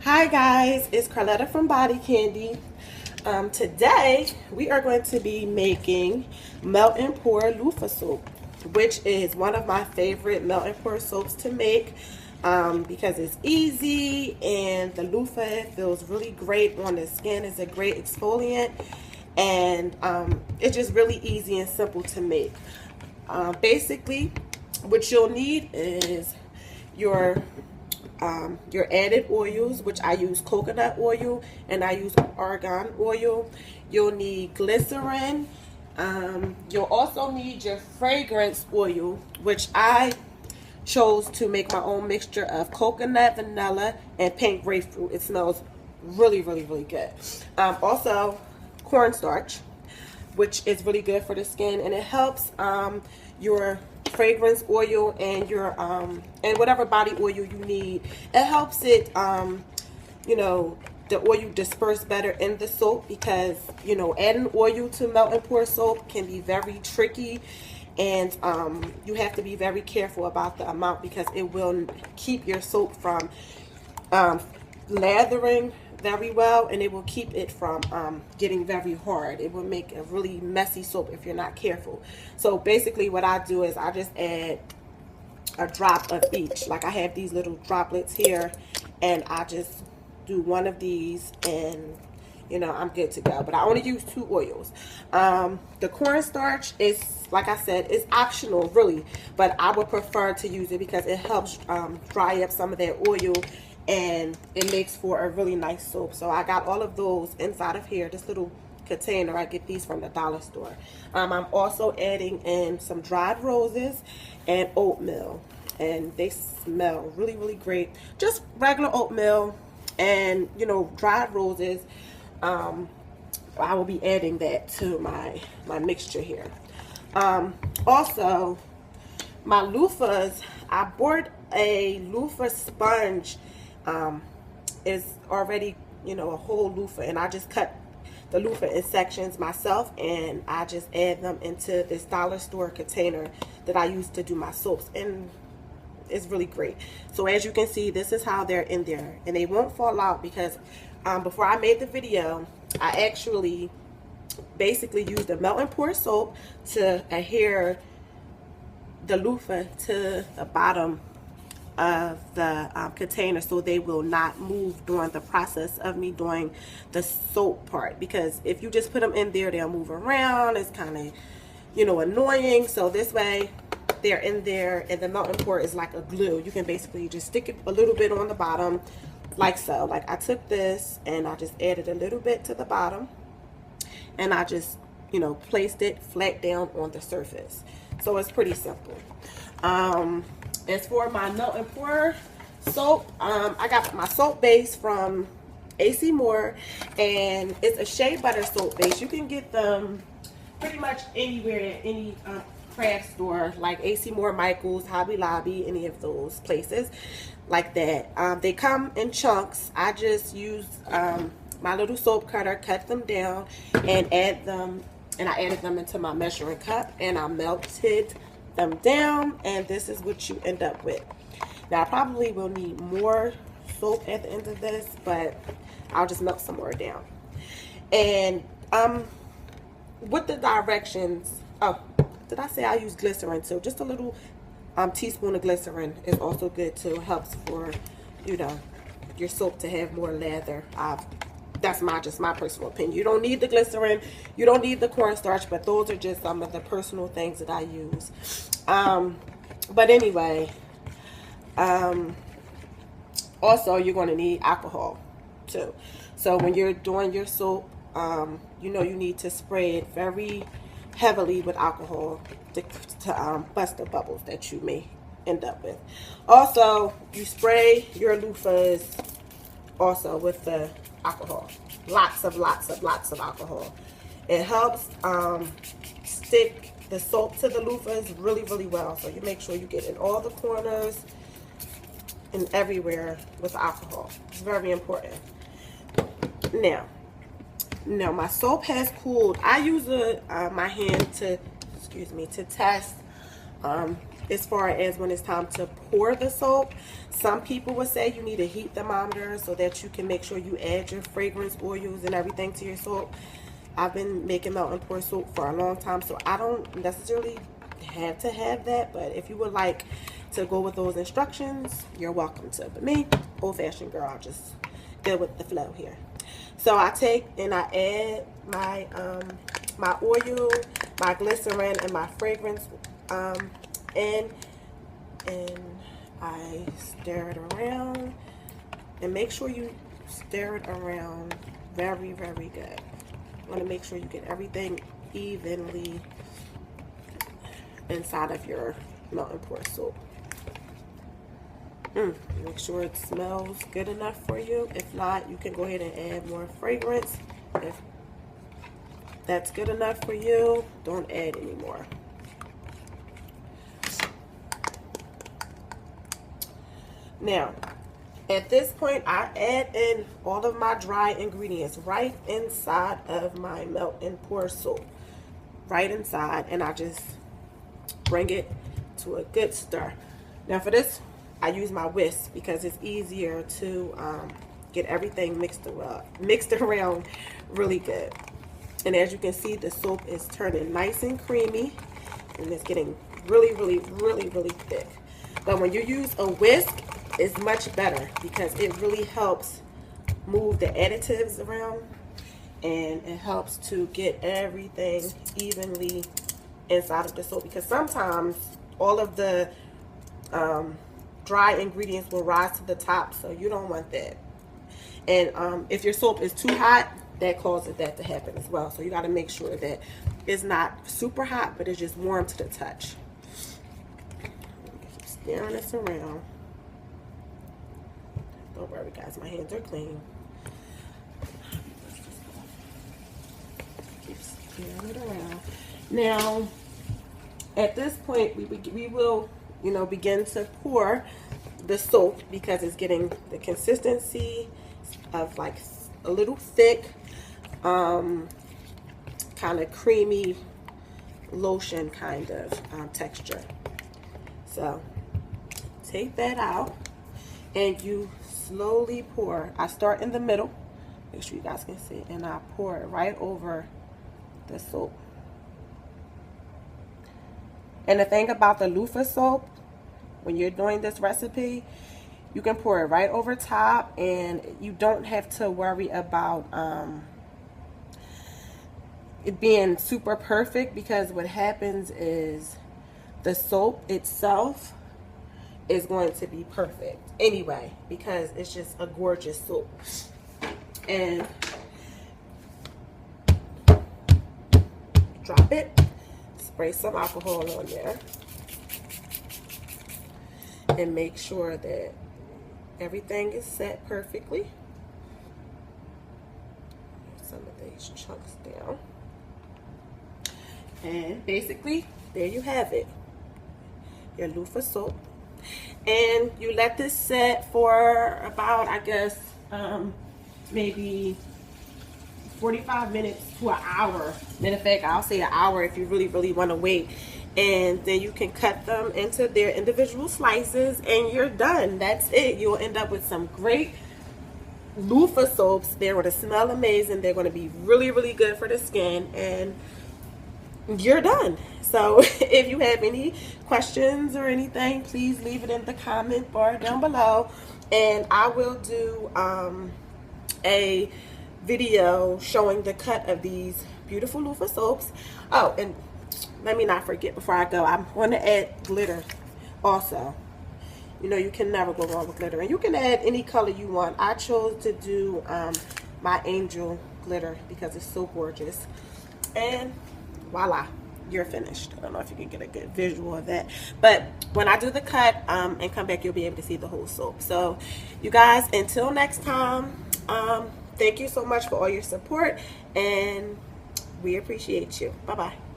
Hi guys, it's Carletta from Body Candy. Today we are going to be making melt and pour loofah soap, which is one of my favorite melt and pour soaps to make because it's easy and the loofah feels really great on the skin. It's a great exfoliant and it's just really easy and simple to make. Basically, what you'll need is your added oils, which I use coconut oil and I use argan oil. You'll need glycerin. You'll also need your fragrance oil, which I chose to make my own mixture of coconut, vanilla, and pink grapefruit. It smells really, really, really good. Also, cornstarch, which is really good for the skin, and it helps your fragrance oil and your and whatever body oil you need. It helps it you know, the oil disperse better in the soap, because you know, adding oil to melt and pour soap can be very tricky, and you have to be very careful about the amount, because it will keep your soap from lathering very well, and it will keep it from getting very hard. It will make a really messy soap if you're not careful. So basically what I do is I just add a drop of each. Like I have these little droplets here, and I just do one of these, and you know, I'm good to go. But I only use 2 oils. The cornstarch is, like I said, is optional really, but I would prefer to use it because it helps dry up some of that oil, and it makes for a really nice soap. So I got all of those inside of here, this little container. I get these from the dollar store. I'm also adding in some dried roses and oatmeal, and they smell really, really great. Just regular oatmeal and, you know, dried roses. I will be adding that to my mixture here. Also, my loofahs, I bought a loofah sponge. Is already, you know, a whole loofah, and I just cut the loofah in sections myself, and I just add them into this dollar store container that I use to do my soaps, and it's really great. So as you can see, this is how they're in there, and they won't fall out because before I made the video, I actually basically used the melt and pour soap to adhere the loofah to the bottom of the container, so they will not move during the process of me doing the soap part, because if you just put them in there, they'll move around. It's kind of, you know, annoying. So this way they're in there, and the melt and pour is like a glue. You can basically just stick it a little bit on the bottom, like so. Like I took this and I just added a little bit to the bottom, and I just, you know, placed it flat down on the surface. So it's pretty simple. As for my melt and pour soap, I got my soap base from AC Moore, and it's a shea butter soap base. You can get them pretty much anywhere, at any craft store, like AC Moore, Michael's, Hobby Lobby, any of those places like that. They come in chunks. I just use my little soap cutter, cut them down, and add them, and I added them into my measuring cup, and I melted them down, and this is what you end up with. Now I probably will need more soap at the end of this, but I'll just melt some more down. And with the directions, oh, did I say I use glycerin too? Just a little teaspoon of glycerin is also good too. Helps for, you know, your soap to have more lather. That's just my personal opinion. You don't need the glycerin, you don't need the cornstarch, but those are just some of the personal things that I use. But anyway, also you're going to need alcohol too. So when you're doing your soap, you know, you need to spray it very heavily with alcohol to bust the bubbles that you may end up with. Also, you spray your loofahs also with the alcohol. Lots of alcohol. It helps stick the soap to the loofahs really, really well. So you make sure you get in all the corners and everywhere with alcohol. It's very important. Now my soap has cooled. I use my hand to, excuse me, to test as far as when it's time to pour the soap. Some people would say you need a heat thermometer so that you can make sure you add your fragrance oils and everything to your soap. I've been making melt and pour soap for a long time, so I don't necessarily have to have that, but if you would like to go with those instructions, you're welcome to. But me, old-fashioned girl, I'll just go with the flow here. So I take and I add my my oil, my glycerin, and my fragrance in, and I stir it around. And make sure you stir it around very, very good. You want to make sure you get everything evenly inside of your melt and pour soap. Make sure it smells good enough for you. If not, you can go ahead and add more fragrance. If that's good enough for you, don't add any more. Now, at this point, I add in all of my dry ingredients right inside of my melt and pour soap. Right inside, and I just bring it to a good stir. Now for this, I use my whisk because it's easier to get everything mixed around really good. And as you can see, the soap is turning nice and creamy, and it's getting really, really, really, really thick. But when you use a whisk, it's much better because it really helps move the additives around, and it helps to get everything evenly inside of the soap, because sometimes all of the dry ingredients will rise to the top, so you don't want that. And if your soap is too hot, that causes that to happen as well. So you got to make sure that it's not super hot, but it's just warm to the touch. Keep stirring this around. Don't worry, guys, my hands are clean. Keep stirring it around. Now, at this point, we will, you know, begin to pour the soap, because it's getting the consistency of like a little thick, kind of creamy lotion kind of texture. So take that out and you slowly pour. I start in the middle, make sure you guys can see, and I pour it right over the soap. And the thing about the loofah soap, when you're doing this recipe, you can pour it right over top, and you don't have to worry about it being super perfect, because what happens is the soap itself is going to be perfect anyway, because it's just a gorgeous soap. And drop it, spray some alcohol on there, and make sure that everything is set perfectly. Some of these chunks down. And basically, there you have it, your loofah soap. And you let this set for about, I guess, maybe 45 minutes to an hour. Matter of fact, I'll say an hour if you really, really want to wait. And then you can cut them into their individual slices, and you're done. That's it. You'll end up with some great loofah soaps. They're going to smell amazing. They're going to be really, really good for the skin, and you're done. So if you have any questions or anything, please leave it in the comment bar down below, and I will do a video showing the cut of these beautiful loofah soaps. Oh, and let me not forget before I go, I'm going to add glitter also. You know, you can never go wrong with glitter, and you can add any color you want. I chose to do my angel glitter because it's so gorgeous. And voila, you're finished. I don't know if you can get a good visual of that, but when I do the cut and come back, you'll be able to see the whole soap. So you guys, until next time, thank you so much for all your support, and we appreciate you. Bye bye.